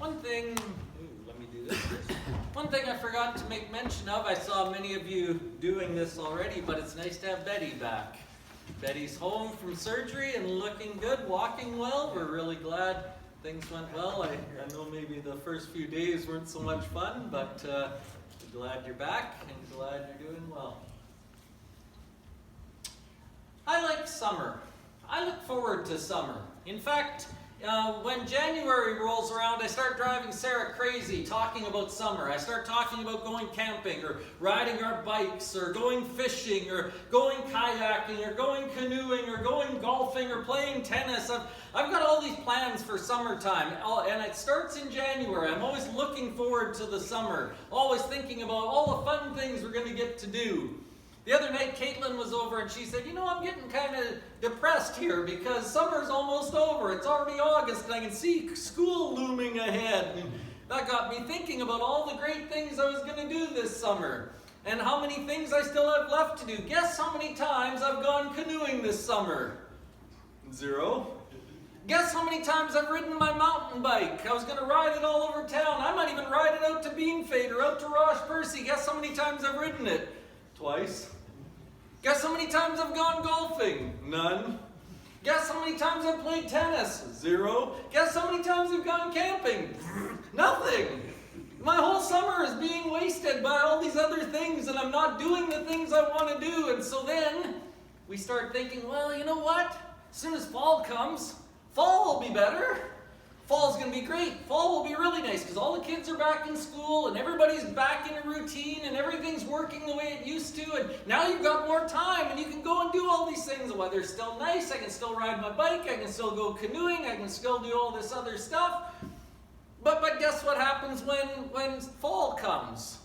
Let me do this. One thing I forgot to make mention of, I saw many of you doing this already, but it's nice to have Betty back. Betty's home from surgery and looking good, walking well. We're really glad things went well. I know maybe the first few days weren't so much fun, but glad you're back and glad you're doing well. I like summer. I look forward to summer. In fact, when January rolls around, I start driving Sarah crazy talking about summer. I start talking about going camping or riding our bikes or going fishing or going kayaking or going canoeing or going golfing or playing tennis. I've got all these plans for summertime, and it starts in January. I'm always looking forward to the summer, always thinking about all the fun things we're going to get to do. The other night, Caitlin was over and she said, I'm getting kind of depressed here because summer's almost over. It's already August and I can see school looming ahead. And that got me thinking about all the great things I was going to do this summer and how many things I still have left to do. Guess how many times I've gone canoeing this summer? 0. Guess how many times I've ridden my mountain bike? I was going to ride it all over town. I might even ride it out to Beanfate or out to Rosh Percy. Guess how many times I've ridden it? Twice. Guess how many times I've gone golfing? None. Guess how many times I've played tennis? 0. Guess how many times I've gone camping? Nothing. My whole summer is being wasted by all these other things and I'm not doing the things I want to do. And so then we start thinking, well, you know what? As soon as fall comes, fall will be better. Fall's going to be great. Fall will be really nice because all the kids are back in school and everybody's back in a routine and everything's working the way it used to. And now you've got more time and you can go and do all these things. The weather's still nice. I can still ride my bike. I can still go canoeing. I can still do all this other stuff. But guess what happens when fall comes?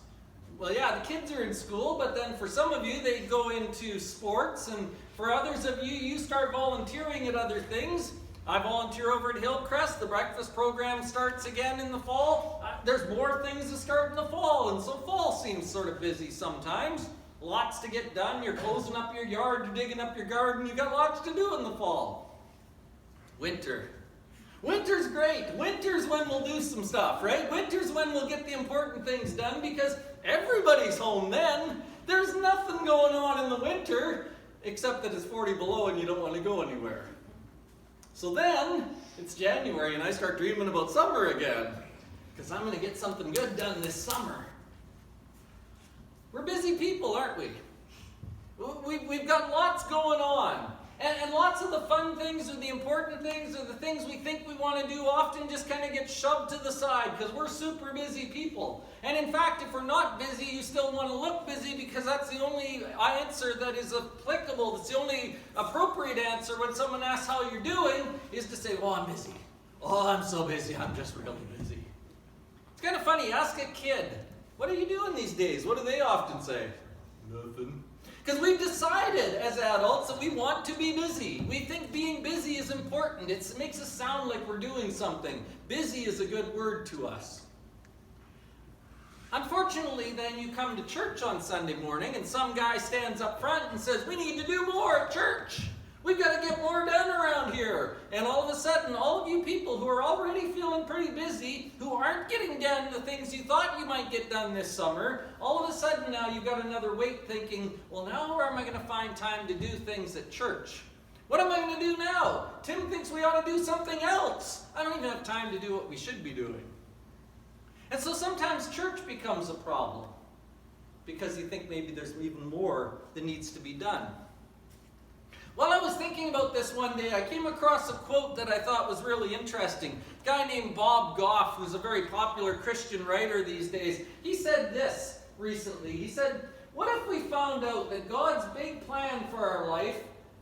Well, yeah, the kids are in school, but then for some of you, they go into sports. And for others of you, you start volunteering at other things. I volunteer over at Hillcrest. The breakfast program starts again in the fall. There's more things to start in the fall, and so fall seems sort of busy sometimes. Lots to get done. You're closing up your yard, you're digging up your garden. You've got lots to do in the fall. Winter. Winter's great. Winter's when we'll do some stuff, right? Winter's when we'll get the important things done because everybody's home then. There's nothing going on in the winter except that it's 40 below and you don't want to go anywhere. So then, it's January and I start dreaming about summer again because I'm going to get something good done this summer. We're busy people, aren't we? We've got lots going on. And lots of the fun things or the important things or the things we think we want to do often just kind of get shoved to the side because we're super busy people. And in fact, if we're not busy, you still want to look busy because that's the only answer that is applicable. That's the only appropriate answer when someone asks how you're doing is to say, well, I'm busy. Oh, I'm so busy. I'm just really busy. It's kind of funny. Ask a kid, what are you doing these days? What do they often say? Nothing. Because we've decided as adults that we want to be busy. We think being busy is important. It makes us sound like we're doing something. Busy is a good word to us. Unfortunately, then you come to church on Sunday morning and some guy stands up front and says, we need to do more at church. We've got to get more done around here. And all of a sudden, all of you people who are already feeling pretty busy, who aren't getting done the things you thought you might get done this summer, all of a sudden now you've got another weight thinking, well, now where am I going to find time to do things at church? What am I going to do now? Tim thinks we ought to do something else. I don't even have time to do what we should be doing. And so sometimes church becomes a problem because you think maybe there's even more that needs to be done. While I was thinking about this one day, I came across a quote that I thought was really interesting. A guy named Bob Goff, who's a very popular Christian writer these days, he said this recently. He said, what if we found out that God's big plan for our life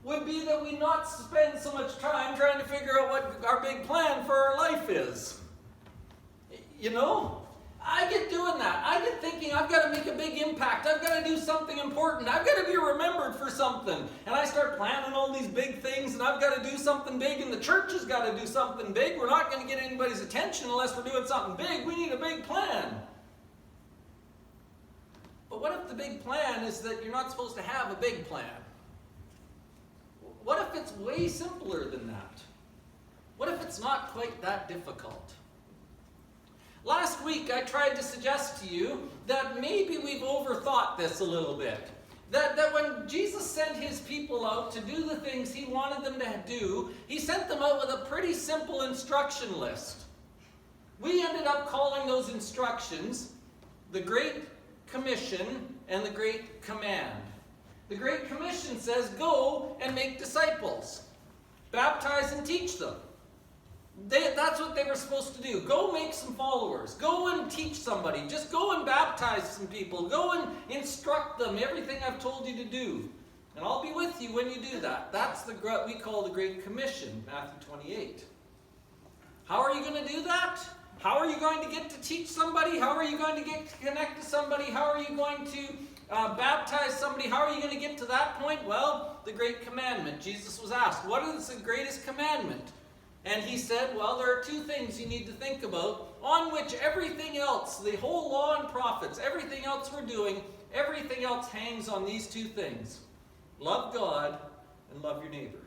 would be that we not spend so much time trying to figure out what our big plan for our life is? You know? I get doing that. I get thinking I've got to make a big impact. I've got to do something important. I've got to be remembered for something. And I start planning all these big things and I've got to do something big and the church has got to do something big. We're not going to get anybody's attention unless we're doing something big. We need a big plan. But what if the big plan is that you're not supposed to have a big plan? What if it's way simpler than that? What if it's not quite that difficult? last week I tried to suggest to you that maybe we've overthought this a little bit. That when Jesus sent his people out to do the things he wanted them to do, he sent them out with a pretty simple instruction list. We ended up calling those instructions the Great Commission and the Great Command. The Great Commission says, go and make disciples. Baptize and teach them. That's what they were supposed to do. Go make some followers. Go and teach somebody. Just go and baptize some people. Go and instruct them, everything I've told you to do. And I'll be with you when you do that. That's what we call the Great Commission, Matthew 28. How are you going to do that? How are you going to get to teach somebody? How are you going to get to connect to somebody? How are you going to baptize somebody? How are you going to get to that point? Well, the Great Commandment. Jesus was asked, what is the greatest commandment? And he said, well, there are two things you need to think about, on which everything else, the whole law and prophets, everything else we're doing, everything else hangs on these two things. Love God and love your neighbor.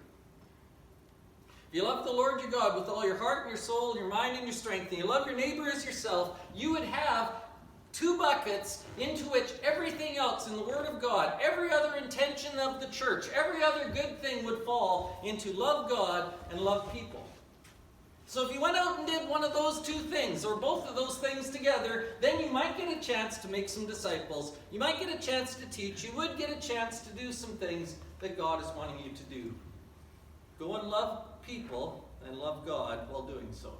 If you love the Lord your God with all your heart and your soul and your mind and your strength, and you love your neighbor as yourself, you would have two buckets into which everything else in the Word of God, every other intention of the church, every other good thing would fall into love God and love people. So if you went out and did one of those two things, or both of those things together, then you might get a chance to make some disciples. You might get a chance to teach. You would get a chance to do some things that God is wanting you to do. Go and love people and love God while doing so.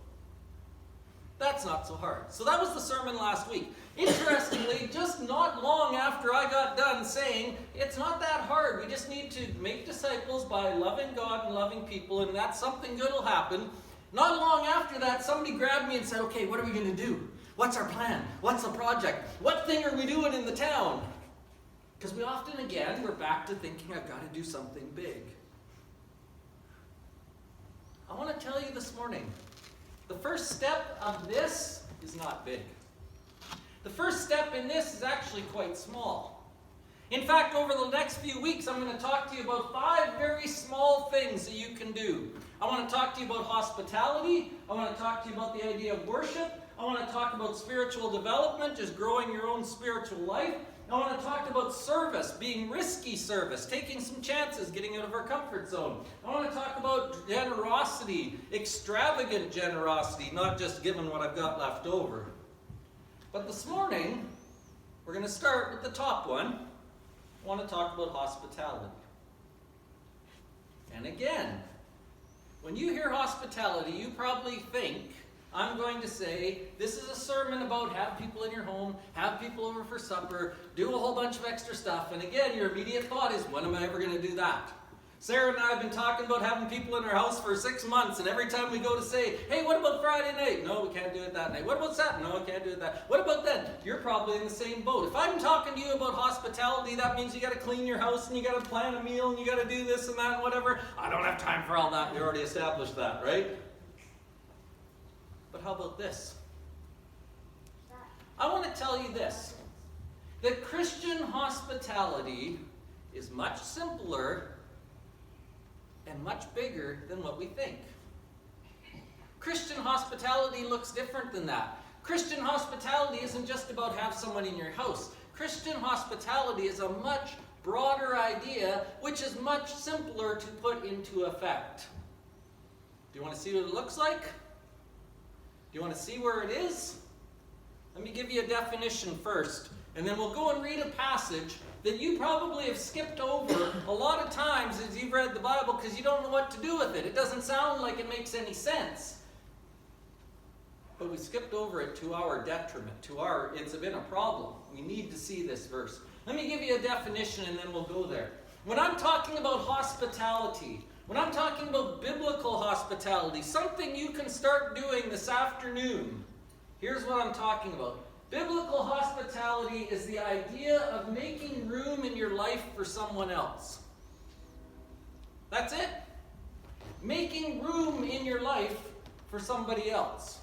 That's not so hard. So that was the sermon last week. Interestingly, just not long after I got done saying, it's not that hard. We just need to make disciples by loving God and loving people, and that's something good will happen. Not long after that, somebody grabbed me and said, okay, what are we going to do? What's our plan? What's the project? What thing are we doing in the town? Because we often, again, we're back to thinking, I've got to do something big. I want to tell you this morning, the first step of this is not big. The first step in this is actually quite small. In fact, over the next few weeks, I'm going to talk to you about 5 very small things that you can do. I want to talk to you about hospitality. I want to talk to you about the idea of worship. I want to talk about spiritual development, just growing your own spiritual life. I want to talk about service, being risky service, taking some chances, getting out of our comfort zone. I want to talk about generosity, extravagant generosity, not just giving what I've got left over. But this morning, we're going to start with the top one. I want to talk about hospitality. And again, when you hear hospitality, you probably think, I'm going to say, this is a sermon about have people in your home, have people over for supper, do a whole bunch of extra stuff. And again, your immediate thought is, when am I ever going to do that? Sarah and I have been talking about having people in our house for 6 months, and every time we go to say, hey, what about Friday night? No, we can't do it that night. What about Saturday? No, we can't do it that. What about then? You're probably in the same boat. If I'm talking to you about hospitality, that means you got to clean your house, and you got to plan a meal, and you got to do this and that and whatever. I don't have time for all that. We already established that, right? But how about this? I want to tell you this, that Christian hospitality is much simpler and much bigger than what we think. Christian hospitality looks different than that. Christian hospitality isn't just about have someone in your house. Christian hospitality is a much broader idea, which is much simpler to put into effect. Do you want to see what it looks like? Do you want to see where it is? Let me give you a definition first, and then we'll go and read a passage that you probably have skipped over a lot of times as you've read the Bible because you don't know what to do with it. It doesn't sound like it makes any sense. But we skipped over it to our detriment, it's been a problem. We need to see this verse. Let me give you a definition and then we'll go there. When I'm talking about hospitality, when I'm talking about biblical hospitality, something you can start doing this afternoon, here's what I'm talking about. Biblical hospitality is the idea of making room in your life for someone else. That's it. Making room in your life for somebody else.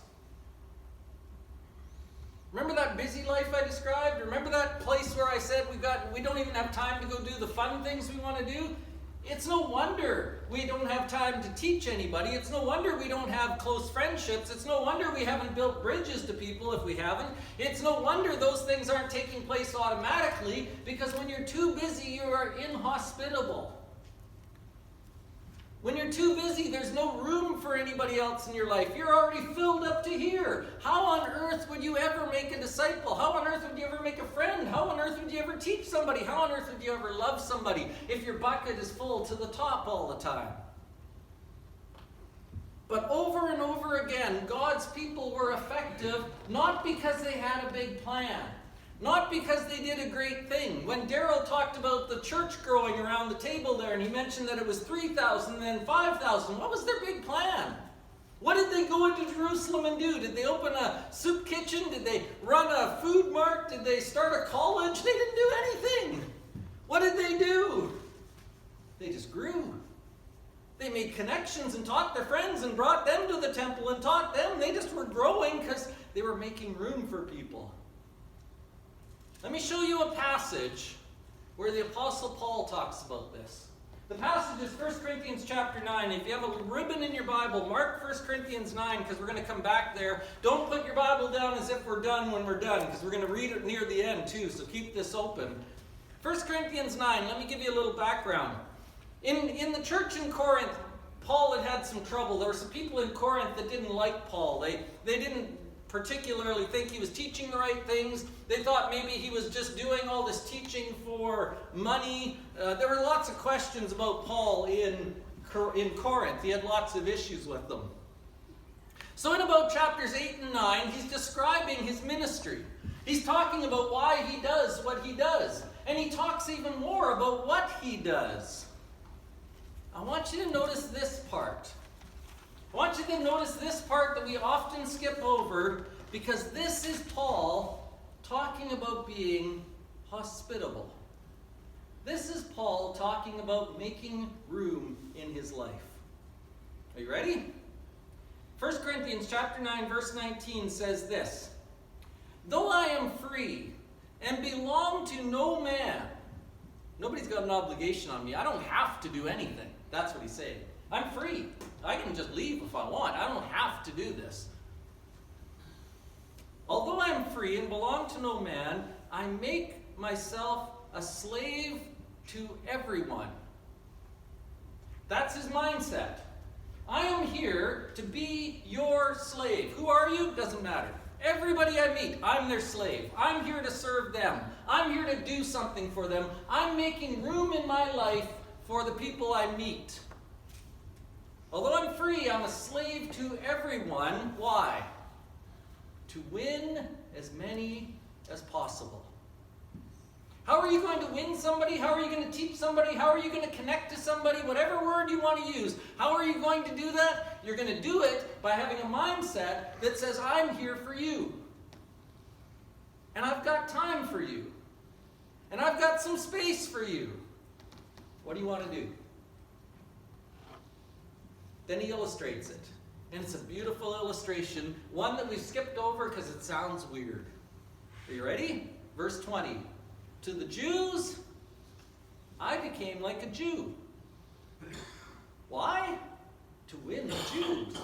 Remember that busy life I described? Remember that place where I said we don't even have time to go do the fun things we want to do? It's no wonder we don't have time to teach anybody. It's no wonder we don't have close friendships. It's no wonder we haven't built bridges to people if we haven't. It's no wonder those things aren't taking place automatically, because when you're too busy, you are inhospitable. When you're too busy, there's no room for anybody else in your life. You're already filled up to here. How on earth would you ever make a disciple? How on earth would you ever make a friend? How on earth would you ever teach somebody? How on earth would you ever love somebody if your bucket is full to the top all the time? But over and over again, God's people were effective not because they had a big plan. Not because they did a great thing. When Daryl talked about the church growing around the table there, and he mentioned that it was 3,000 and then 5,000, what was their big plan? What did they go into Jerusalem and do? Did they open a soup kitchen? Did they run a food mart? Did they start a college? They didn't do anything. What did they do? They just grew. They made connections and taught their friends and brought them to the temple and taught them. They just were growing because they were making room for people. Let me show you a passage where the Apostle Paul talks about this. The passage is 1 Corinthians chapter 9. If you have a ribbon in your Bible, mark 1 Corinthians 9, because we're going to come back there. Don't put your Bible down as if we're done when we're done, because we're going to read it near the end too, so keep this open. 1 Corinthians 9, let me give you a little background. In the church in Corinth, Paul had some trouble. There were some people in Corinth that didn't like Paul. They didn't particularly think he was teaching the right things. They thought maybe he was just doing all this teaching for money. There were lots of questions about Paul in Corinth. He had lots of issues with them. So in about chapters 8 and 9, he's describing his ministry. He's talking about why he does what he does. And he talks even more about what he does. I want you to notice this part. I want you to notice this part that we often skip over, because this is Paul talking about being hospitable. This is Paul talking about making room in his life. Are you ready? 1 Corinthians chapter 9, verse 19 says this: "Though I am free and belong to no man," nobody's got an obligation on me. I don't have to do anything. That's what he's saying. I'm free. I can just leave if I want. I don't have to do this. "Although I am free and belong to no man, I make myself a slave to everyone." That's his mindset. I am here to be your slave. Who are you? Doesn't matter. Everybody I meet, I'm their slave. I'm here to serve them. I'm here to do something for them. I'm making room in my life for the people I meet. Although I'm free, I'm a slave to everyone. Why? To win as many as possible. How are you going to win somebody? How are you going to teach somebody? How are you going to connect to somebody? Whatever word you want to use. How are you going to do that? You're going to do it by having a mindset that says, I'm here for you. And I've got time for you. And I've got some space for you. What do you want to do? Then he illustrates it. And it's a beautiful illustration, one that we've skipped over because it sounds weird. Are you ready? Verse 20. "To the Jews, I became like a Jew." Why? To win the Jews.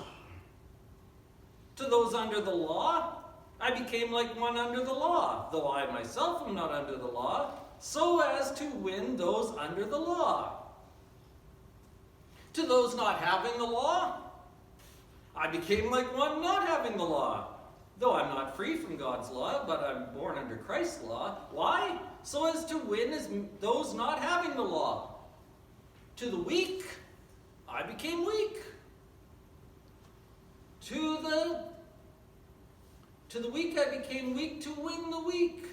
"To those under the law, I became like one under the law, though I myself am not under the law, so as to win those under the law. To those not having the law, I became like one not having the law, though I'm not free from God's law, but I'm born under Christ's law." Why? "So as to win as those not having the law. To the weak, I became weak. To the weak, I became weak to win the weak.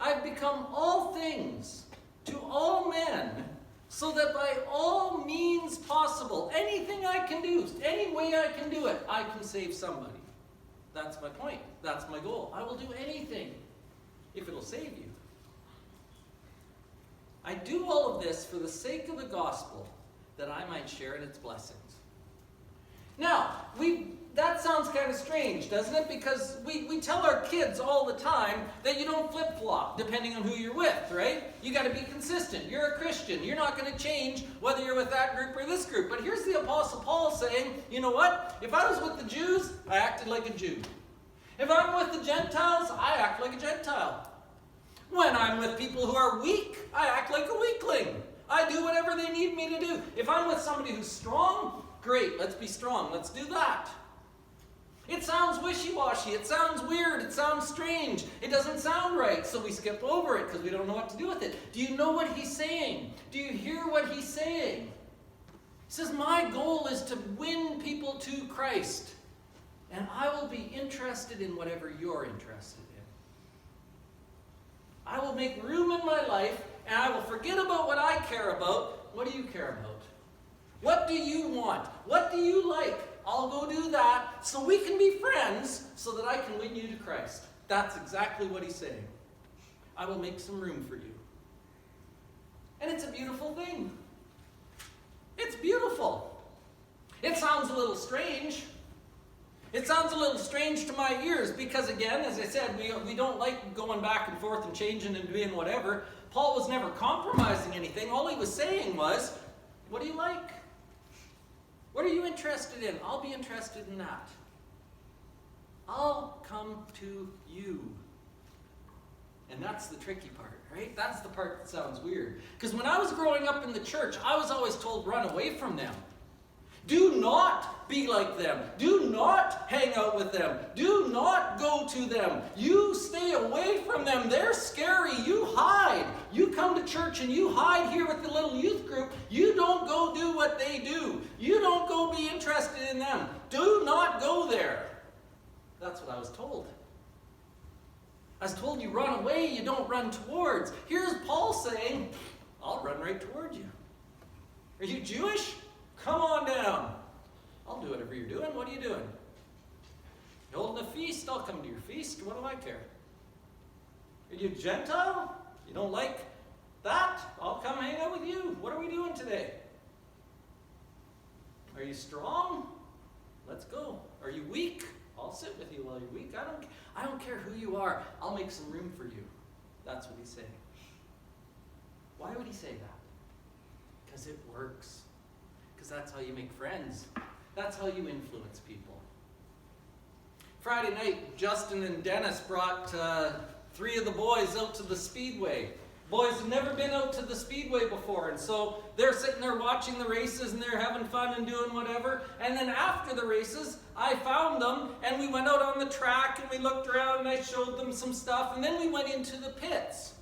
I've become all things to all men, so that by all means possible, anything I can do, any way I can do it, I can save somebody." That's my point. That's my goal. I will do anything if it'll save you. "I do all of this for the sake of the gospel, that I might share in its blessings." Now, we That sounds kind of strange, doesn't it? Because we tell our kids all the time that you don't flip-flop depending on who you're with, right? You got to be consistent. You're a Christian. You're not going to change whether you're with that group or this group. But here's the Apostle Paul saying, you know what? If I was with the Jews, I acted like a Jew. If I'm with the Gentiles, I act like a Gentile. When I'm with people who are weak, I act like a weakling. I do whatever they need me to do. If I'm with somebody who's strong, great, let's be strong. Let's do that. It sounds wishy-washy, it sounds weird, it sounds strange, it doesn't sound right, so we skip over it because we don't know what to do with it. Do you know what he's saying? Do you hear what he's saying? He says, my goal is to win people to Christ, and I will be interested in whatever you're interested in. I will make room in my life, and I will forget about what I care about. What do you care about? What do you want? What do you like? I'll go do that so we can be friends so that I can win you to Christ. That's exactly what he's saying. I will make some room for you. And it's a beautiful thing. It's beautiful. It sounds a little strange. It sounds a little strange to my ears because, again, as I said, we don't like going back and forth and changing and doing whatever. Paul was never compromising anything. All he was saying was, what do you like? What are you interested in? I'll be interested in that. I'll come to you. And that's the tricky part, right? That's the part that sounds weird. Because when I was growing up in the church, I was always told, run away from them. Do not be like them. Do not hang out with them. Do not go to them. You stay away from them. They're scary. You hide. You come to church and you hide here with the little youth group. You don't go do what they do. You don't go be interested in them. Do not go there. That's what I was told. I was told you run away, you don't run towards. Here's Paul saying, I'll run right toward you. Are you Jewish? Come on down. I'll do whatever you're doing. What are you doing? You're holding a feast? I'll come to your feast. What do I care? Are you Gentile? You don't like that? I'll come hang out with you. What are we doing today? Are you strong? Let's go. Are you weak? I'll sit with you while you're weak. I don't care who you are. I'll make some room for you. That's what he's saying. Why would he say that? Because it works. Because that's how you make friends. That's how you influence people. Friday night, Justin and Dennis brought 3 of the boys out to the Speedway. Boys have never been out to the Speedway before, and so they're sitting there watching the races and they're having fun and doing whatever. And then after the races, I found them and we went out on the track and we looked around and I showed them some stuff, and then we went into the pits.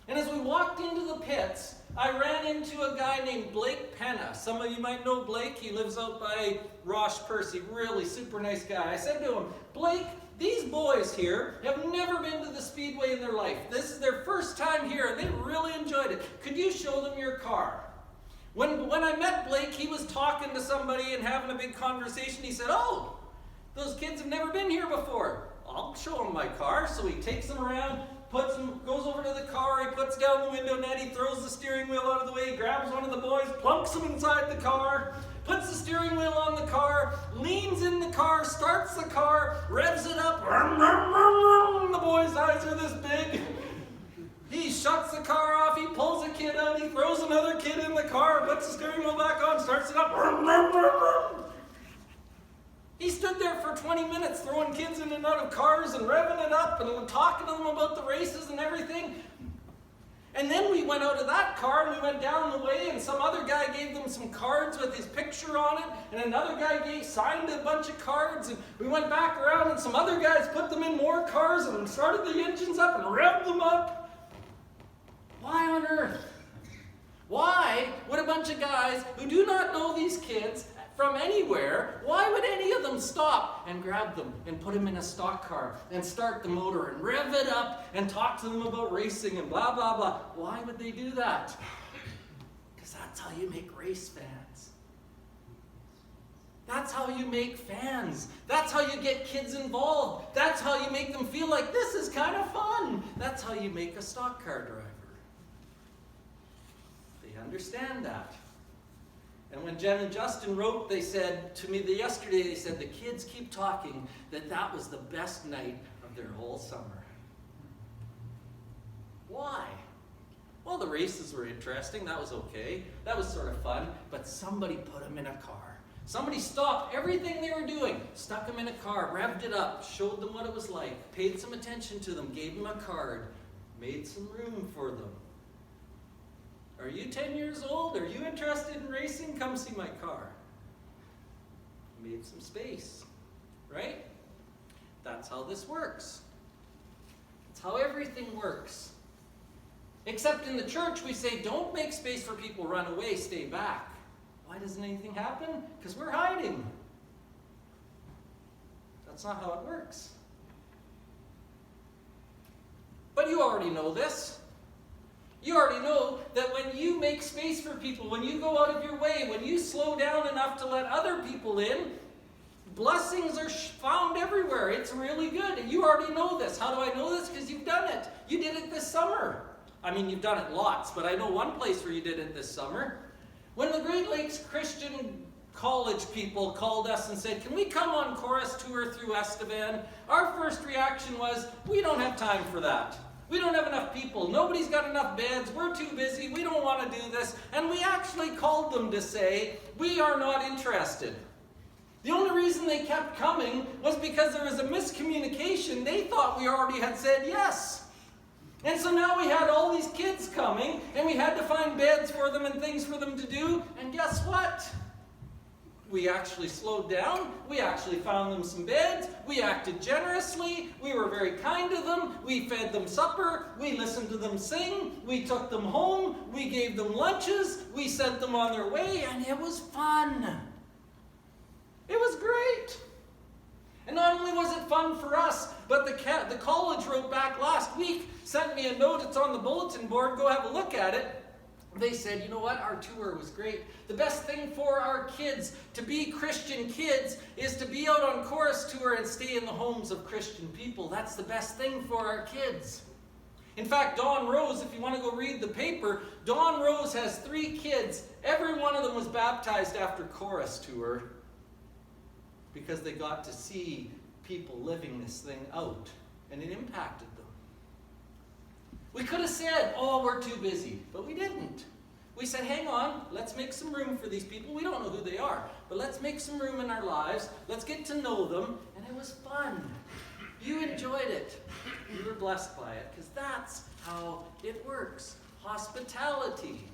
And as we walked into the pits, I ran into a guy named Blake Penna. Some of you might know Blake. He lives out by Rosh Percy. Really super nice guy. I said to him, Blake, these boys here have never been to the Speedway in their life. This is their first time here, and they really enjoyed it. Could you show them your car? When I met Blake, he was talking to somebody and having a big conversation. He said, oh, those kids have never been here before. I'll show them my car. So he takes them around, goes over to the car, he puts down the window net, he throws the steering wheel out of the way, he grabs one of the boys, plunks him inside the car, puts the steering wheel on the car, leans in the car, starts the car, revs it up. The boy's eyes are this big. He shuts the car off, he pulls a kid out, he throws another kid in the car, puts the steering wheel back on, starts it up. He stood there for 20 minutes throwing kids in and out of cars and revving it up and talking to them about the races and everything. And then we went out of that car and we went down the way, and some other guy gave them some cards with his picture on it, and another guy signed a bunch of cards, and we went back around and some other guys put them in more cars and started the engines up and revved them up. Why on earth? Why would a bunch of guys who do not know these kids from anywhere, why would any of them stop and grab them and put them in a stock car and start the motor and rev it up and talk to them about racing and blah, blah, blah? Why would they do that? Because that's how you make race fans. That's how you make fans. That's how you get kids involved. That's how you make them feel like this is kind of fun. That's how you make a stock car driver. They understand that. And when Jen and Justin wrote, they said to me yesterday, they said the kids keep talking that was the best night of their whole summer. Why? Well, the races were interesting. That was okay. That was sort of fun. But somebody put them in a car. Somebody stopped everything they were doing, stuck them in a car, revved it up, showed them what it was like, paid some attention to them, gave them a card, made some room for them. Are you 10 years old? Are you interested in racing? Come see my car. Made some space, right? That's how this works. It's how everything works. Except in the church, we say, don't make space for people, run away, stay back. Why doesn't anything happen? Because we're hiding. That's not how it works. But you already know this. You already know that when you make space for people, when you go out of your way, when you slow down enough to let other people in, blessings are found everywhere. It's really good. And you already know this. How do I know this? Because you've done it. You did it this summer. I mean, you've done it lots, but I know one place where you did it this summer. When the Great Lakes Christian College people called us and said, can we come on chorus tour through Estevan? Our first reaction was, we don't have time for that. We don't have enough people. Nobody's got enough beds. We're too busy. We don't want to do this. And we actually called them to say, we are not interested. The only reason they kept coming was because there was a miscommunication. They thought we already had said yes. And so now we had all these kids coming, and we had to find beds for them and things for them to do. And guess what? We actually slowed down. We actually found them some beds. We acted generously. We were very kind to them. We fed them supper. We listened to them sing. We took them home. We gave them lunches. We sent them on their way, and it was fun. It was great. And not only was it fun for us, but the college wrote back last week, sent me a note. It's on the bulletin board. Go have a look at it. They said, you know what, our tour was great. The best thing for our kids, to be Christian kids, is to be out on chorus tour and stay in the homes of Christian people. That's the best thing for our kids. In fact, Dawn Rose, if you want to go read the paper, Dawn Rose has 3 kids. Every one of them was baptized after chorus tour because they got to see people living this thing out, and it impacted them. We could have said, oh, we're too busy, but we didn't. We said, hang on, let's make some room for these people. We don't know who they are, but let's make some room in our lives. Let's get to know them, and it was fun. You enjoyed it. You were blessed by it, because that's how it works. Hospitality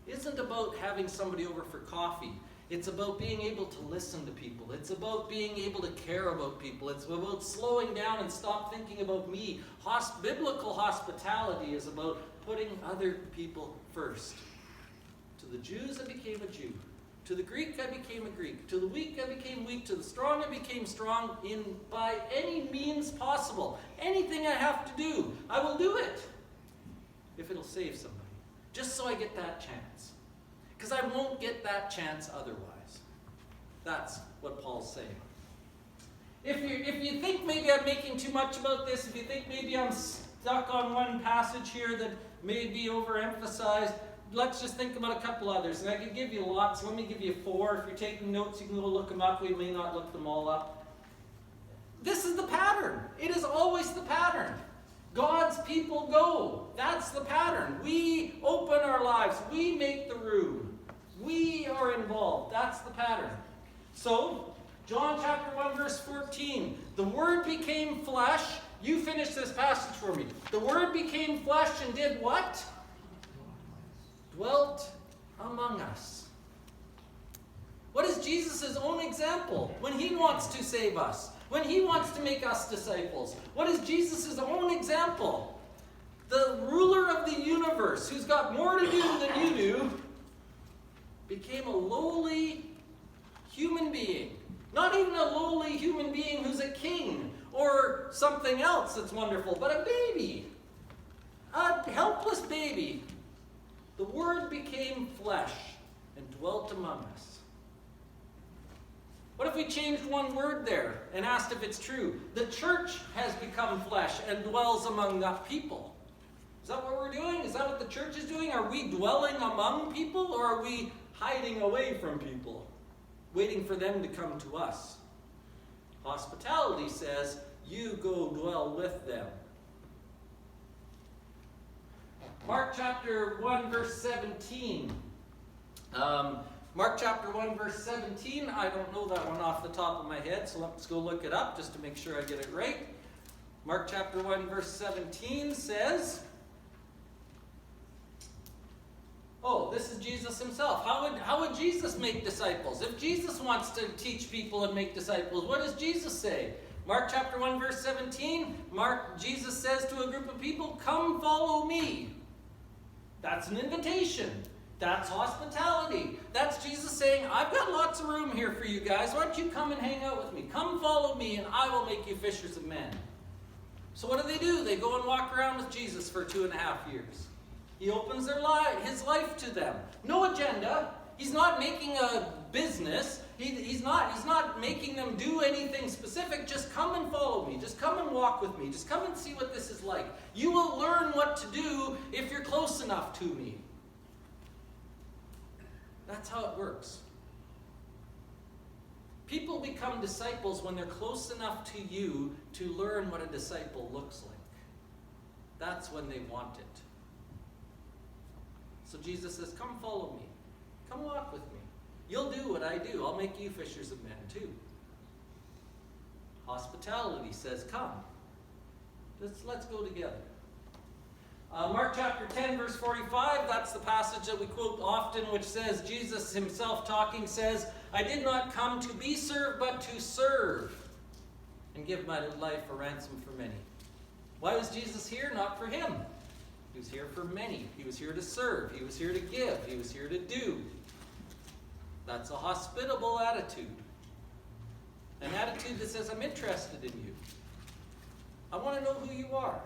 isn't about having somebody over for coffee. It's about being able to listen to people. It's about being able to care about people. It's about slowing down and stop thinking about me. Biblical hospitality is about putting other people first. To the Jews, I became a Jew. To the Greek, I became a Greek. To the weak, I became weak. To the strong, I became strong by any means possible. Anything I have to do, I will do it if it'll save somebody. Just so I get that chance. Because I won't get that chance otherwise. That's what Paul's saying. If you think maybe I'm making too much about this, if you think maybe I'm stuck on one passage here that may be overemphasized, let's just think about a couple others. And I could give you lots. Let me give you 4. If you're taking notes, you can go look them up. We may not look them all up. This is the pattern. It is always the pattern. God's people go. That's the pattern. We open our lives. We make the room. We are involved. That's the pattern. So, John chapter 1 verse 14. The Word became flesh. You finish this passage for me. The Word became flesh and did what? Dwelt among us. What is Jesus' own example when he wants to save us? When he wants to make us disciples? What is Jesus' own example? The ruler of the universe, who's got more to do than you do, became a lowly human being. Not even a lowly human being who's a king or something else that's wonderful, but a baby. A helpless baby. The Word became flesh and dwelt among us. What if we changed one word there and asked if it's true? The church has become flesh and dwells among the people. Is that what we're doing? Is that what the church is doing? Are we dwelling among people, or are we hiding away from people, waiting for them to come to us. Hospitality says, you go dwell with them. Mark chapter 1, verse 17. Mark chapter 1, verse 17. I don't know that one off the top of my head, so let's go look it up just to make sure I get it right. Mark chapter 1, verse 17 says, oh, this is Jesus himself. How would Jesus make disciples? If Jesus wants to teach people and make disciples, what does Jesus say? Mark chapter 1, verse 17, Jesus says to a group of people, come follow me. That's an invitation. That's hospitality. That's Jesus saying, I've got lots of room here for you guys. Why don't you come and hang out with me? Come follow me and I will make you fishers of men. So what do? They go and walk around with Jesus for 2.5 years. He opens his life to them. No agenda. He's not making a business. He's not making them do anything specific. Just come and follow me. Just come and walk with me. Just come and see what this is like. You will learn what to do if you're close enough to me. That's how it works. People become disciples when they're close enough to you to learn what a disciple looks like. That's when they want it. So Jesus says, come follow me. Come walk with me. You'll do what I do. I'll make you fishers of men too. Hospitality says, come. Let's go together. Mark chapter 10, verse 45, that's the passage that we quote often, which says, Jesus himself talking says, I did not come to be served, but to serve and give my life a ransom for many. Why was Jesus here? Not for him. He was here for many. He was here to serve. He was here to give. He was here to do. That's a hospitable attitude. An attitude that says, I'm interested in you. I want to know who you are.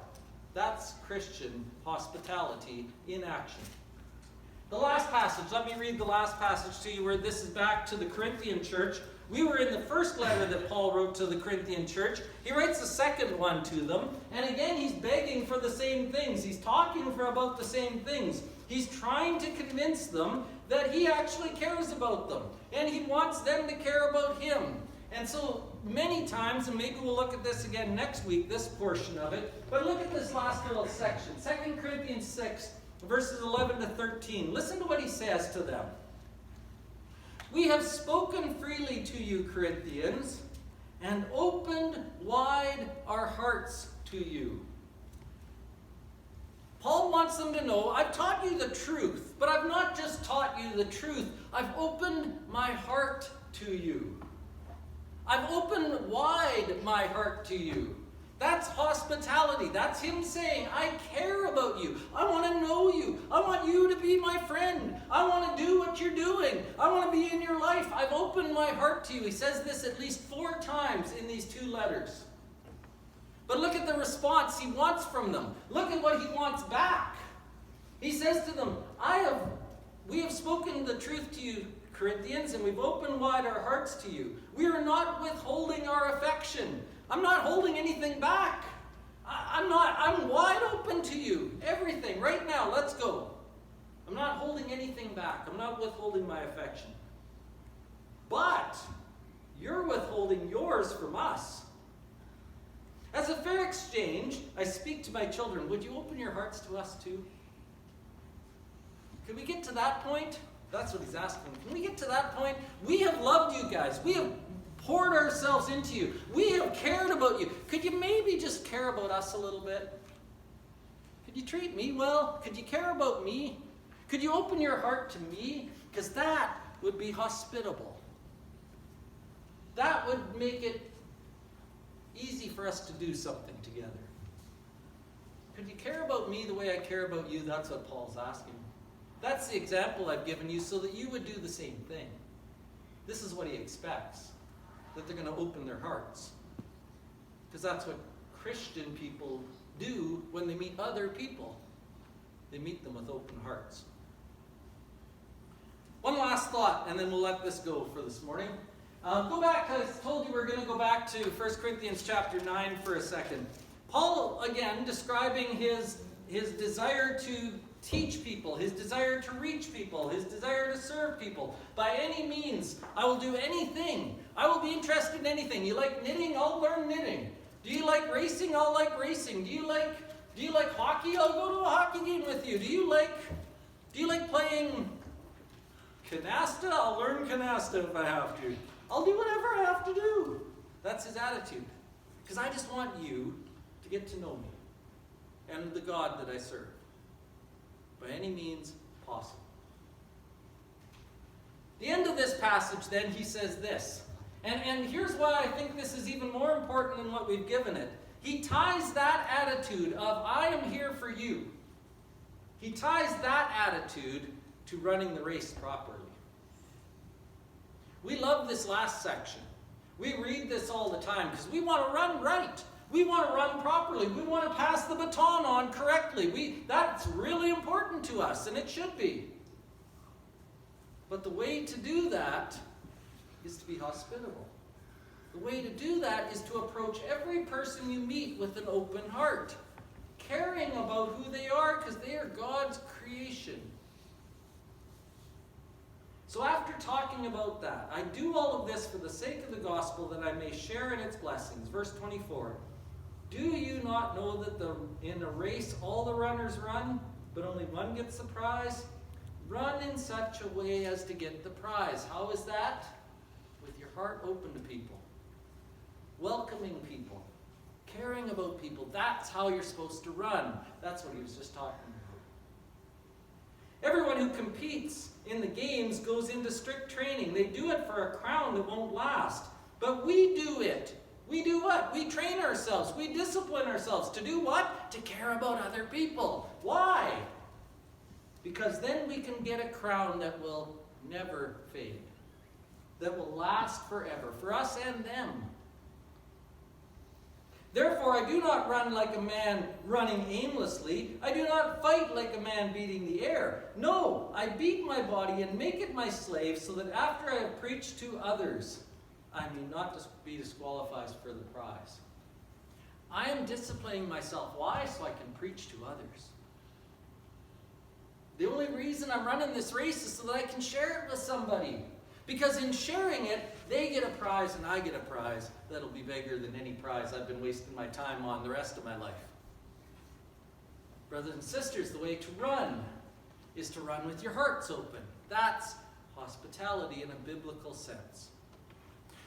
That's Christian hospitality in action. The last passage, let me read the last passage to you where this is back to the Corinthian church. We were in the first letter that Paul wrote to the Corinthian church. He writes the second one to them. And again, he's begging for the same things. He's talking about the same things. He's trying to convince them that he actually cares about them. And he wants them to care about him. And so many times, and maybe we'll look at this again next week, this portion of it, but look at this last little section. 2 Corinthians 6, verses 11 to 13. Listen to what he says to them. We have spoken freely to you, Corinthians, and opened wide our hearts to you. Paul wants them to know, I've taught you the truth, but I've not just taught you the truth. I've opened my heart to you. I've opened wide my heart to you. That's hospitality. That's him saying, I care about you. I want to know you. I want you to be my friend. I want to do what you're doing. I want to be in your life. I've opened my heart to you. He says this at least 4 times in these 2 letters. But look at the response he wants from them. Look at what he wants back. He says to them, we have spoken the truth to you, Corinthians, and we've opened wide our hearts to you. We are not withholding our affection. I'm not holding anything back. I'm wide open to you. Everything, right now, let's go. I'm not holding anything back. I'm not withholding my affection. But you're withholding yours from us. As a fair exchange, I speak to my children. Would you open your hearts to us too? Could we get to that point? That's what he's asking. Can we get to that point? We have loved you guys. We have poured ourselves into you. We have cared about you. Could you maybe just care about us a little bit? Could you treat me well? Could you care about me? Could you open your heart to me? Because that would be hospitable. That would make it easy for us to do something together. Could you care about me the way I care about you? That's what Paul's asking. That's the example I've given you so that you would do the same thing. This is what he expects, that they're going to open their hearts. Because that's what Christian people do when they meet other people. They meet them with open hearts. One last thought, and then we'll let this go for this morning. Go back, I told you we're going to go back to 1 Corinthians chapter 9 for a second. Paul, again, describing his desire to teach people, his desire to reach people, his desire to serve people. By any means, I will do anything. I will be interested in anything. You like knitting? I'll learn knitting. Do you like racing? I'll like racing. Do you like hockey? I'll go to a hockey game with you. Do you like playing canasta? I'll learn canasta if I have to. I'll do whatever I have to do. That's his attitude. Because I just want you to get to know me and the God that I serve. By any means possible. The end of this passage, then, he says this. And here's why I think this is even more important than what we've given it. He ties that attitude of, I am here for you. He ties that attitude to running the race properly. We love this last section. We read this all the time because we want to run right. We want to run properly. We want to pass the baton on correctly. That's really important to us, and it should be. But the way to do that is to be hospitable. The way to do that is to approach every person you meet with an open heart, caring about who they are because they are God's creation. So after talking about that, I do all of this for the sake of the gospel that I may share in its blessings. Verse 24. Do you not know that in a race all the runners run, but only one gets the prize? Run in such a way as to get the prize. How is that? With your heart open to people. Welcoming people. Caring about people. That's how you're supposed to run. That's what he was just talking about. Everyone who competes in the games goes into strict training. They do it for a crown that won't last. But we do it. We do what? We train ourselves. We discipline ourselves. To do what? To care about other people. Why? Because then we can get a crown that will never fade. That will last forever. For us and them. Therefore, I do not run like a man running aimlessly. I do not fight like a man beating the air. No, I beat my body and make it my slave so that after I have preached to others, I may not be disqualified for the prize. I am disciplining myself. Why? So I can preach to others. The only reason I'm running this race is so that I can share it with somebody. Because in sharing it, they get a prize and I get a prize that'll be bigger than any prize I've been wasting my time on the rest of my life. Brothers and sisters, the way to run is to run with your hearts open. That's hospitality in a biblical sense.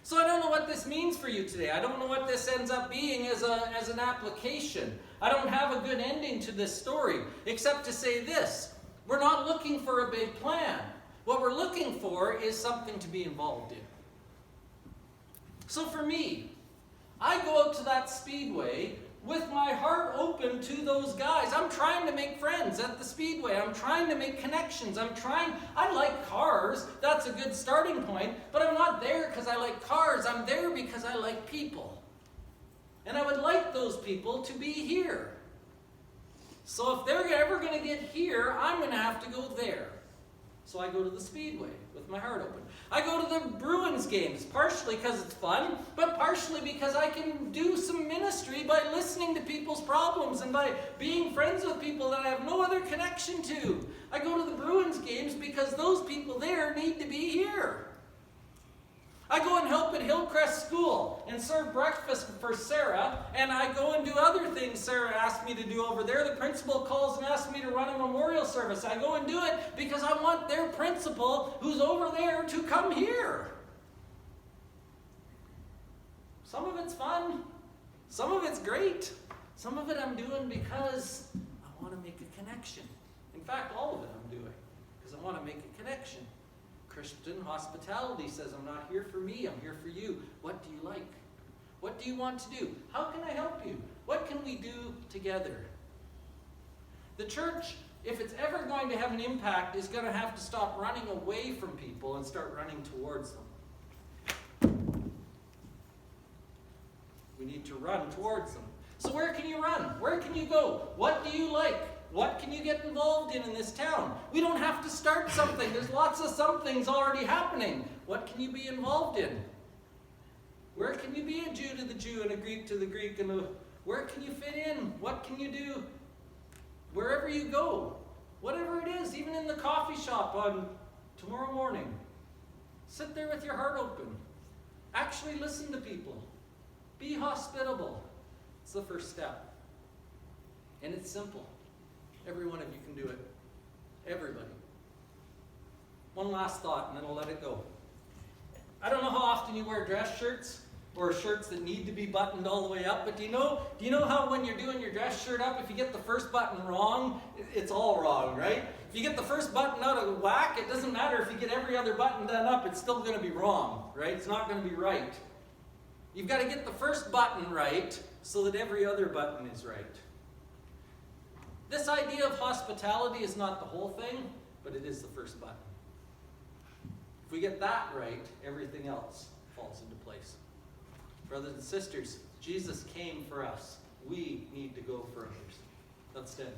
So I don't know what this means for you today. I don't know what this ends up being as an application. I don't have a good ending to this story, except to say this. We're not looking for a big plan. What we're looking for is something to be involved in. So for me, I go out to that speedway with my heart open to those guys. I'm trying to make friends at the speedway. I'm trying to make connections. I like cars. That's a good starting point. But I'm not there because I like cars. I'm there because I like people. And I would like those people to be here. So if they're ever going to get here, I'm going to have to go there. So I go to the speedway with my heart open. I go to the Bruins games, partially because it's fun, but partially because I can do some ministry by listening to people's problems and by being friends with people that I have no other connection to. I go to the Bruins games because those people there need to be here. I go and help at Hillcrest School and serve breakfast for Sarah, and I go and do other things Sarah asked me to do over there. The principal calls and asks me to run a memorial service. I go and do it because I want their principal, who's over there, to come here. Some of it's fun. Some of it's great. Some of it I'm doing because I want to make a connection. In fact, all of it I'm doing because I want to make a connection. Christian hospitality says, I'm not here for me, I'm here for you. What do you like? What do you want to do? How can I help you? What can we do together? The church, if it's ever going to have an impact, is going to have to stop running away from people and start running towards them. We need to run towards them. So where can you run? Where can you go? What do you like? What can you get involved in this town? We don't have to start something. There's lots of somethings already happening. What can you be involved in? Where can you be a Jew to the Jew and a Greek to the Greek? Where can you fit in? What can you do? Wherever you go, Whatever it is, even in the coffee shop on tomorrow morning. Sit there with your heart open. Actually listen to people. Be hospitable. It's the first step. And it's simple. Every one of you can do it. Everybody. One last thought, and then I'll let it go. I don't know how often you wear dress shirts or shirts that need to be buttoned all the way up, but do you know how when you're doing your dress shirt up, if you get the first button wrong, it's all wrong, right? If you get the first button out of whack, it doesn't matter if you get every other button done up, it's still going to be wrong, right? It's not going to be right. You've got to get the first button right so that every other button is right. This idea of hospitality is not the whole thing, but it is the first button. If we get that right, everything else falls into place. Brothers and sisters, Jesus came for us. We need to go for others. Let's stand.